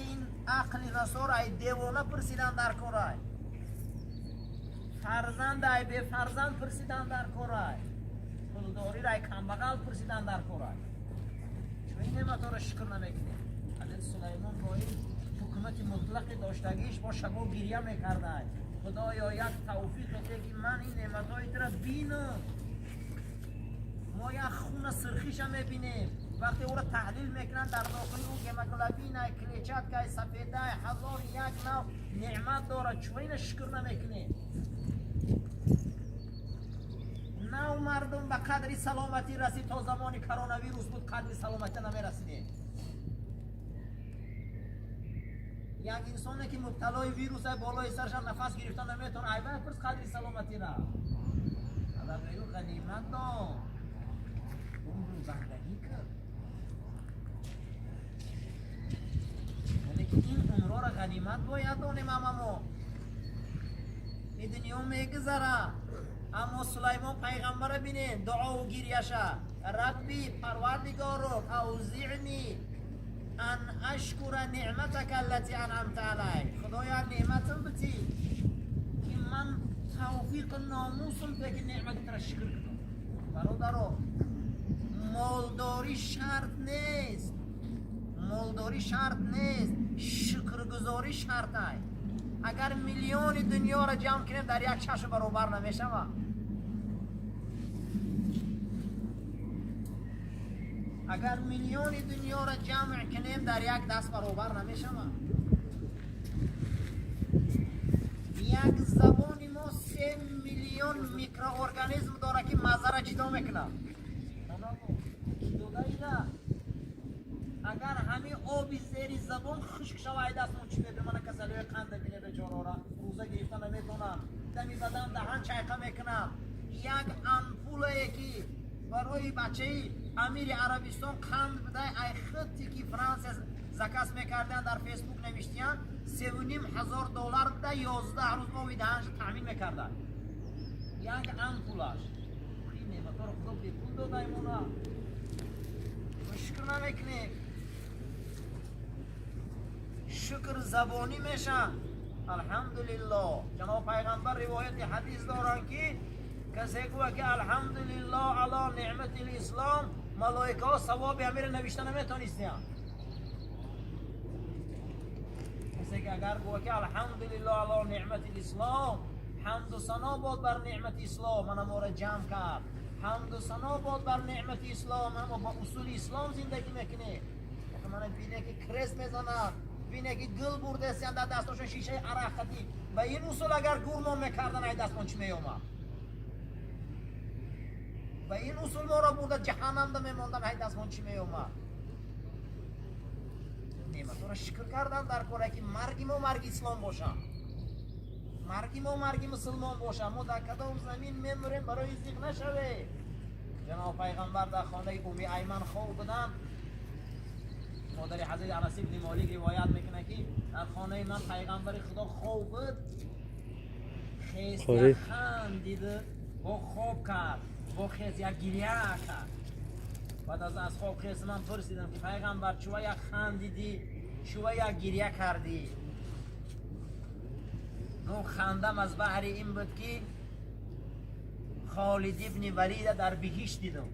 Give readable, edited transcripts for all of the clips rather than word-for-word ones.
این عقلی رسول ای دیوانه پرسیدن در کورای فرزند ای به فرزند پرسیدن در کورای پولداری رای کمبغل پرسیدن در کورای چون این نعمت را شکر نمیکنه. حضرت سلیمان با این حکومت مطلق داشتگیش با شبا گریه میکرده خدایا یک توفیق بده که من این نعمت های را بینم. ما یک خون سرخیش هم میبینیم وقتی او را تحلیل میکنن در داخل او گمگلابین کلیچت که سفیده هزار یک نوع نعمت داره چون این شکر نمیکنه. نو مردم به قدری سلامتی رسید تا زمانی کرونا ویروس بود قدری سلامتی نمیرسیده. یک انسانی که مبتلای ویروس های بالای سرش نفس گرفتن نمیتونه ایوه پرس قدری سلامتی را اگر بگو غنیمت دام اون رو بندگی کرد ولی این عمره را غنیمت باید دانیم ما این دنیا میگذره. اما سلیمان پیغمبر بینین دعا و گیریشه ربی پروردگارو اوزعنی ان اشکر نعمتک التي انعمت علی خدایا نعمتم بتی که من توفیق ناموسم به که نعمت را شکر کنم. برادرو مالداری شرط نیست مالداری شرط نیست شکرگزاری شرط است. اگر میلیون دنیا را جمع کنیم در یک چشم برابر نمیشه ما. اگر میلیون دنیا را جمع کنیم در یک دست برابر نمیشه ما. یک زبان ما 3 میلیون میکروارگانیسم داره که مزه را جدا میکنه. اگر همه آبی زیر زبان خشک شود دست من چی میبینه من کسلوی قند بینه بیچاره را روزه گرفتن نمیتونم دمی بدن دهن چایقه میکنم. یک امپوله که برای بچه امیر عربستان قند بده ای خطی که فرانسه زکاس میکردن در فیسبوک نوشتیان $3,500 بده 11 روز ما دهنش تامین میکردن یک امپولش. این نعمت را خدا به پول داده ایمونا شکر نمیکنیم. شکر زبانی میشن الحمدلله. جناب پیغمبر روایت حدیث دارن که کسی که الحمدلله علی نعمت الاسلام ملائکه ها ثواب امیر نوشته نمیتونستن. کسی که اگر گوه که الحمدلله علی نعمت الاسلام حمد و ثنا باد بر نعمت اسلام من ما را جمع کرد حمد و ثنا باد بر نعمت اسلام اما با اصول اسلام زندگی میکنه. من بینه که کرس میزنن بینه که گل برده سیان در دستاشون شیشه عرق خطی و این اصول اگر گورمان میکردن ای دستمان چی میومد و این اصول ما را برده جهنم ده میماندن ای دستمان چی میومد. نعمت را شکر کردن در کاره که مرگی ما مرگ اسلام باشن مرگی ما مرگی مسلمان باشن. ما در کدام زمین میمریم برای زیغ نشوه. جناب پیغمبر در خانه اومی ایمن خواب بدن مادر حضرت انس بن مالک روایت میکنه که در خانه من پیغمبر خدا خواب بود خیست یک خندید با خواب کرد با خیست یک گریه کرد. بعد از خواب خیست من پرسیدم که پیغمبر چوه یک خندیدی چوه یک گریه کردی. نو خندم از بحر این بود که خالد ابن ولید در بهشت دیدم.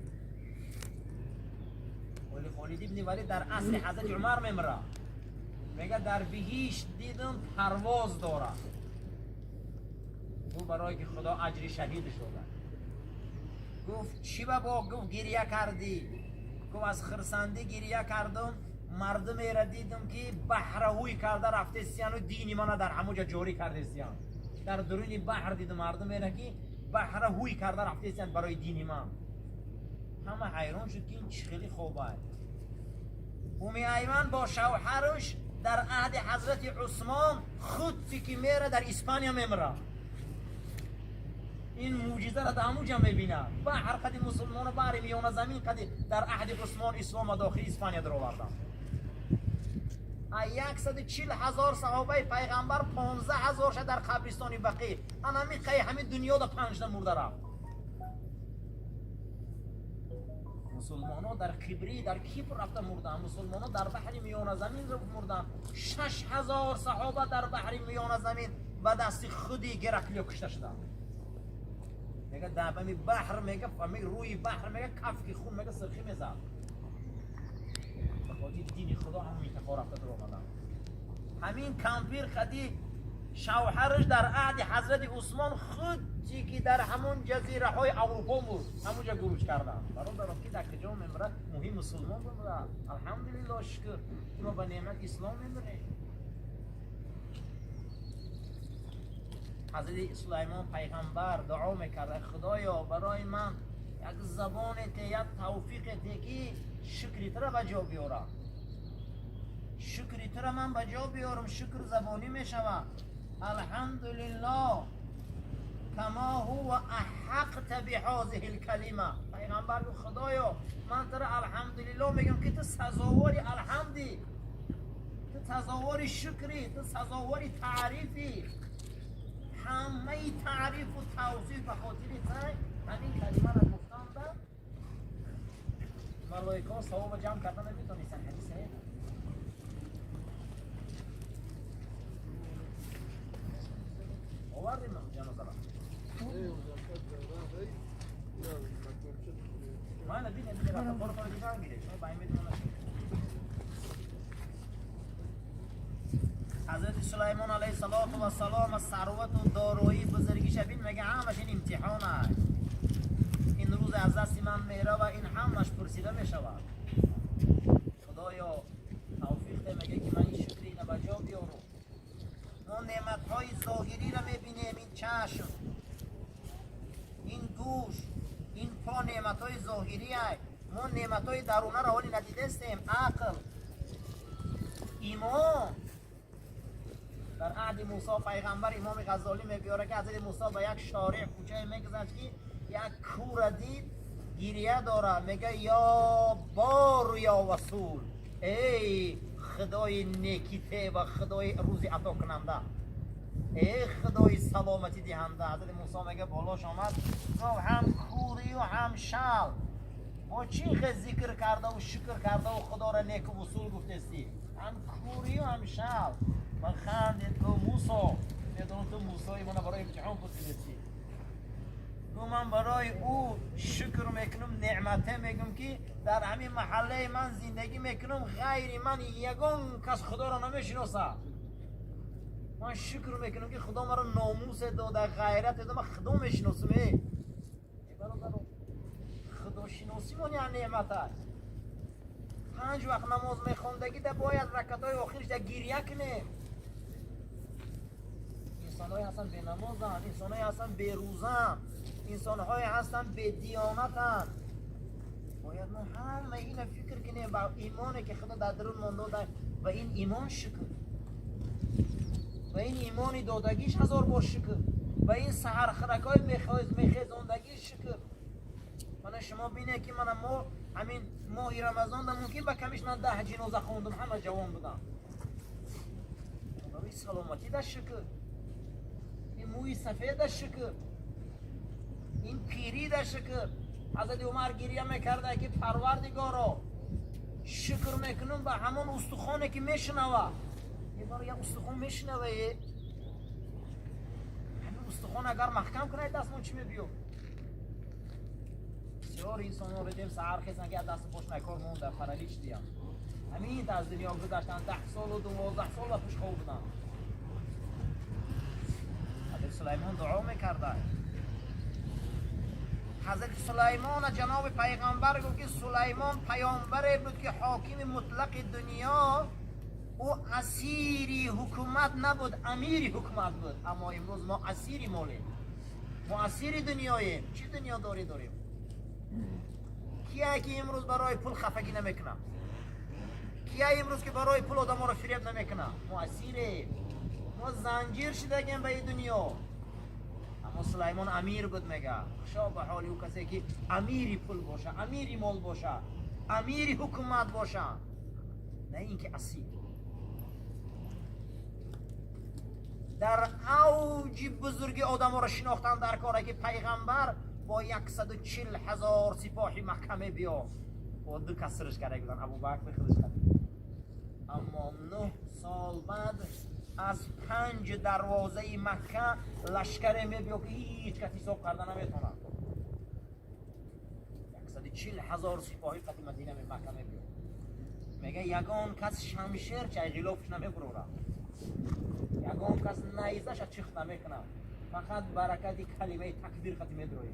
ولی خالد ابن ولید در عصر حضرت عمر میمره میگه در بهشت دیدم پرواز داره. او برای که خدا اجر شهید شده. گفت چی بابا؟ گفت گریه کردی. گفت از خرسندی گریه کردم مردم را دیدم که بحرهوی کرده رفته سیان و دینی منو در همونجا جاری کرده سیان. در درون بحر دیدم مردم را که بحرهوی کرده رفته سیان برای دینی من. همه حیران شد که این چه خیلی خوبه. اومی ایمن با شوهرش در عهد حضرت عثمان خودی که میره در اسپانیا میمره. این معجزه را در همونجا میبینه. بحر قدی مسلمان بحر میونه زمین قدی در عهد عثمان اسلام داخل اسپانیا در آوردن. 140,000 صحابه پیغمبر 15,000 شد در قبرستان بقیع. همین دنیا در 5 مرده رفت. مسلمان ها در کبری در کیپر رفته مردن. مسلمان ها در بحر میانه زمین مردن. 6000 صحابه در بحر میان زمین و دست خودی گرکلی کشته شدن. میگه در بحر میگه روی بحر میگه کف کی خون میگه سرخی میزد. بخاطر دین خدا هم میتفا رفته در اومدن. همین کمپیر خدی شوهرش در عهد حضرت عثمان خودی که در همون جزیره های اروپا بود همونجا گروج کردن. برام دارم که در کجا میمره مهم مسلمان بود. الحمدلله شکر ما به نعمت اسلام میمریم. حضرت سلیمان پیغمبر دعا میکرد خدایا برای من یک زبان یک توفیق که شکری تر به جا بیارم. شکری تر من به جا بیارم شکر زبانی میشوم. الحمدلله کما هو احقت بهذه الکلمه. پیغمبر گفت خدایا من تر الحمدلله میگم که تو سزاواری الحمدی، تو سزاواری شکری، تو سزاواری تعریفی. همه تعریف و توصیف به خاطر تای همین کلمه را گفتم در ملائکه ثواب جمع کردن نمیتونستن. حدیثه آوردیم جنازه را ما نبینه دیگه رفت بار خواهد دیگه هم میره شما باید میدونم. حضرت سلیمان علیه السلام از ثروت و دارایی بزرگیش بین میگه همش این امتحانه. این روز از دست من میره و این همش پرسیده میشود. خدایا توفیق ده میگه که من این شکری اینو بجا بیارم. ما نعمتهای ظاهری را میبینیم، این چشم، این گوش، این پا نعمتهای ظاهری های. ما نعمتهای درونه را حالی ندیده استیم. عقل، ایمان. در عهد موسی پیغمبر امام غزالی میگه که حضرت موسی به یک شارع کوچه میگذشت که یک کور دید گریه داره میگه یا بار یا وصول، ای خدای نیکیته و خدای روزی عطا کننده، ای خدای سلامتی دهنده. حضرت موسی میگه بالاش آمد هم کوری و هم شال ما چی ذکر کرده و شکر کرده و خدا را نیک و وصول گفتستی. هم کوری و هم شال من خندید تو موسی میدونم تو موسی منو برای امتحان پرسیدی. تو من برای او شکر میکنم نعمته میگم که در همین محله من زندگی میکنم غیر من یگان کس خدا را نمیشناسه. من شکر میکنم که خدا مرا ناموس داده غیرت داده من خدا میشناسم. خدا شناسی من یعنی نعمت است. 5 وقت نماز میخوندگی ده باید رکعت‌های آخرش ده گریه کنیم. انسان‌های هستن به نمازن، انسان‌های هستن به روزن، انسان‌های هستن به دیانتن. باید ما همه این فکر کنیم با ایمانی که خدا در درون ما داده و این ایمان شکر و این ایمانی دادگیش 1000 بار شکر و این سحرخرک‌های میخیزاندگیش شکر. من شما بینه که ما همین ماه رمضان ده ممکن با کمیش من 10 جنازه خوندم همه جوان بودم. این سلامتی ده شکر، این موی سفید ده شکر، این پیری ده شکر. حضرت عمر گریه میکرده که پروردگارا شکر میکنم به همون استخوانه که میشنوه. یه بار یک استخوان میشنوه، همین استخوان اگر محکم کنه دستمون چی میبیو. بسیار انسان ها بدیم سهر خیستن که دست پاش نکار مونده پرالیش دیم. همین از دنیا گذشتن 10 سال و 12 سال و پیش خواب بودن. حضرت سلیمان دعا میکرده. حضرت سلیمان جناب پیغمبر گفت که سلیمان پیامبری بود که حاکم مطلق دنیا او اسیری حکومت نبود، امیری حکومت بود. اما امروز ما اسیری مالیم، ما اسیری دنیاییم. چی دنیا داریم؟ کیه که امروز برای پول خفگی نمیکنه؟ کیه امروز که برای پول آدم ها رو فریب نمیکنه؟ ما اسیریم، ما زنجیر شدگیم به این دنیا. اما سلیمان امیر بود. میگه خوشا به حالی او کسی که امیری پول باشه، امیری مال باشه، امیری حکومت باشه، نه اینکه اسیر. در اوج بزرگی آدم ها را شناختن در کاره که پیغمبر با 140,000 سپاهی محکمه بیا با 2 کس سرش کرده بودن. ابوبکر خودش کرده، اما 9 سال بعد از 5 دروازه مکه لشکر میبیو که هیچ کسی حساب کردن نمیتونه. 140,000 سپاهی قدیم مدینه مکه میبیو. میگه یگان کس شمشیر چه غلافش نمیبروره، یگان کس نیزش چخت نمیکنه، فقط برکت کلمه تکبیر خط میبروی.